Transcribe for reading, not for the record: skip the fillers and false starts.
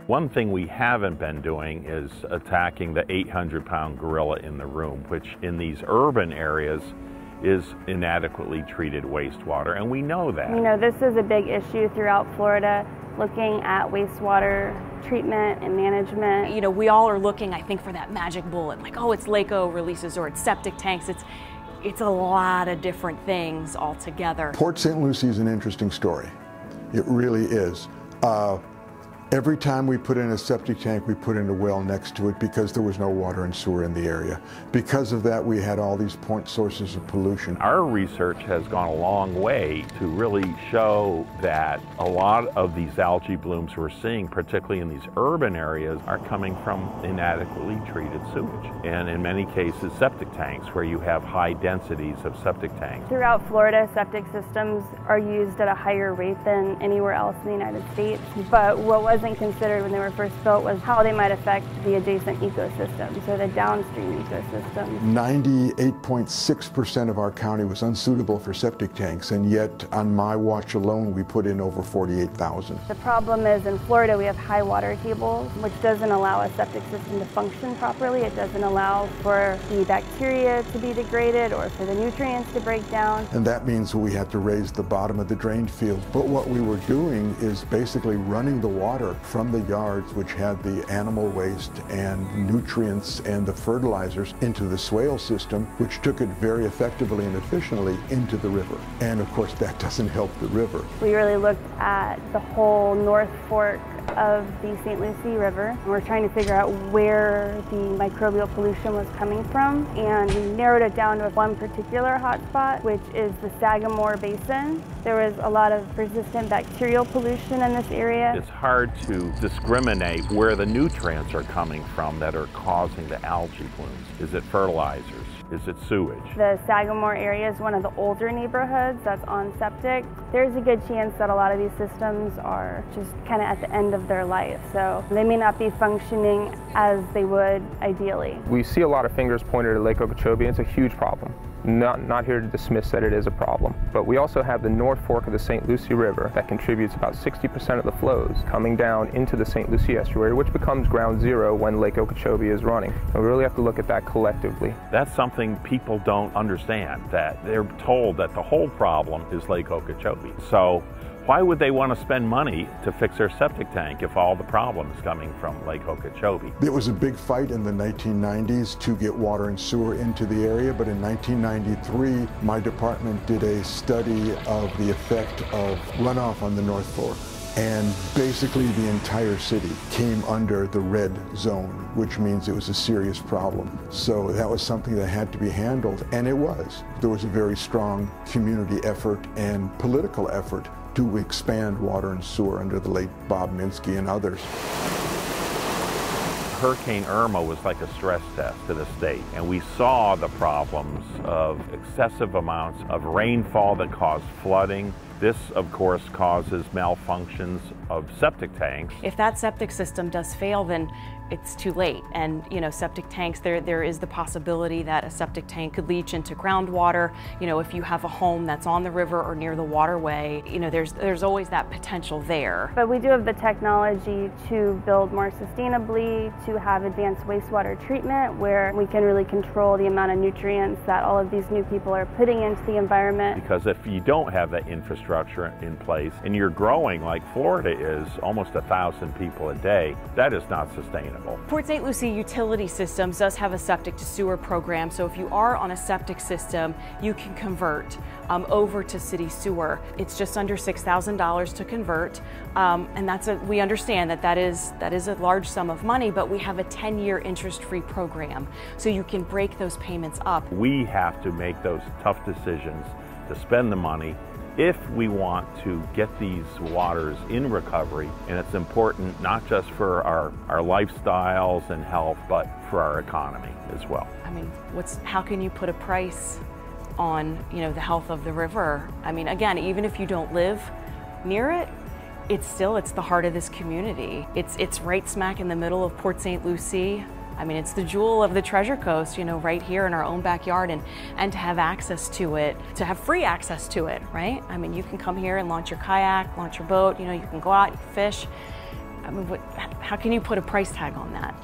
One thing we haven't been doing is attacking the 800-pound gorilla in the room, which in these urban areas is inadequately treated wastewater, and we know that. You know, this is a big issue throughout Florida, looking at wastewater treatment and management. You know, we all are looking, I think, for that magic bullet, like, oh, it's LACO releases or it's septic tanks. It's a lot of different things all together. Port St. Lucie is an interesting story. It really is. Every time we put in a septic tank, we put in a well next to it because there was no water and sewer in the area. Because of that, we had all these point sources of pollution. Our research has gone a long way to really show that a lot of these algae blooms we're seeing, particularly in these urban areas, are coming from inadequately treated sewage. And in many cases, septic tanks, where you have high densities of septic tanks. Throughout Florida, septic systems are used at a higher rate than anywhere else in the United States. But what wasn't considered when they were first built was how they might affect the adjacent ecosystems, so the downstream ecosystems. 98.6% of our county was unsuitable for septic tanks, and yet on my watch alone we put in over 48,000. The problem is in Florida we have high water tables, which doesn't allow a septic system to function properly. It doesn't allow for the bacteria to be degraded or for the nutrients to break down. And that means we have to raise the bottom of the drain field. But what we were doing is basically running the water from the yards, which had the animal waste and nutrients and the fertilizers, into the swale system, which took it very effectively and efficiently into the river. And of course that doesn't help the river. We really looked at the whole North Fork of the St. Lucie River. We're trying to figure out where the microbial pollution was coming from, and we narrowed it down to one particular hotspot, which is the Sagamore Basin. There was a lot of persistent bacterial pollution in this area. It's hard to discriminate where the nutrients are coming from that are causing the algae blooms. Is it fertilizers? Is it sewage? The Sagamore area is one of the older neighborhoods that's on septic. There's a good chance that a lot of these systems are just kind of at the end of their life, so they may not be functioning as they would ideally. We see a lot of fingers pointed at Lake Okeechobee, and it's a huge problem. Not here to dismiss that it is a problem. But we also have the North Fork of the St. Lucie River that contributes about 60% of the flows coming down into the St. Lucie estuary, which becomes ground zero when Lake Okeechobee is running. And we really have to look at that collectively. That's something people don't understand, that they're told that the whole problem is Lake Okeechobee. So why would they want to spend money to fix their septic tank if all the problem is coming from Lake Okeechobee? It was a big fight in the 1990s to get water and sewer into the area, but in 1993, my department did a study of the effect of runoff on the North Fork. And basically the entire city came under the red zone, which means it was a serious problem. So that was something that had to be handled, and it was. There was a very strong community effort and political effort to expand water and sewer under the late Bob Minsky and others. Hurricane Irma was like a stress test to the state, and we saw the problems of excessive amounts of rainfall that caused flooding. This, of course, causes malfunctions of septic tanks. If that septic system does fail, then it's too late. And you know, septic tanks, there is the possibility that a septic tank could leach into groundwater. You know, if you have a home that's on the river or near the waterway, you know, there's always that potential there. But we do have the technology to build more sustainably, to have advanced wastewater treatment where we can really control the amount of nutrients that all of these new people are putting into the environment. Because if you don't have that infrastructure in place and you're growing like Florida is, almost 1,000 people a day, that is not sustainable. Port St. Lucie Utility Systems does have a septic to sewer program, so if you are on a septic system, you can convert over to city sewer. It's just under $6,000 to convert, and we understand that is a large sum of money, but we have a 10-year interest-free program, so you can break those payments up. We have to make those tough decisions to spend the money if we want to get these waters in recovery, and it's important not just for our lifestyles and health, but for our economy as well. I mean, how can you put a price on, you know, the health of the river? I mean, again, even if you don't live near it, it's the heart of this community. It's right smack in the middle of Port St. Lucie. I mean, it's the jewel of the Treasure Coast, you know, right here in our own backyard, and to have access to it, to have free access to it, right? I mean, you can come here and launch your kayak, launch your boat, you know, you can go out, you can fish. I mean, how can you put a price tag on that?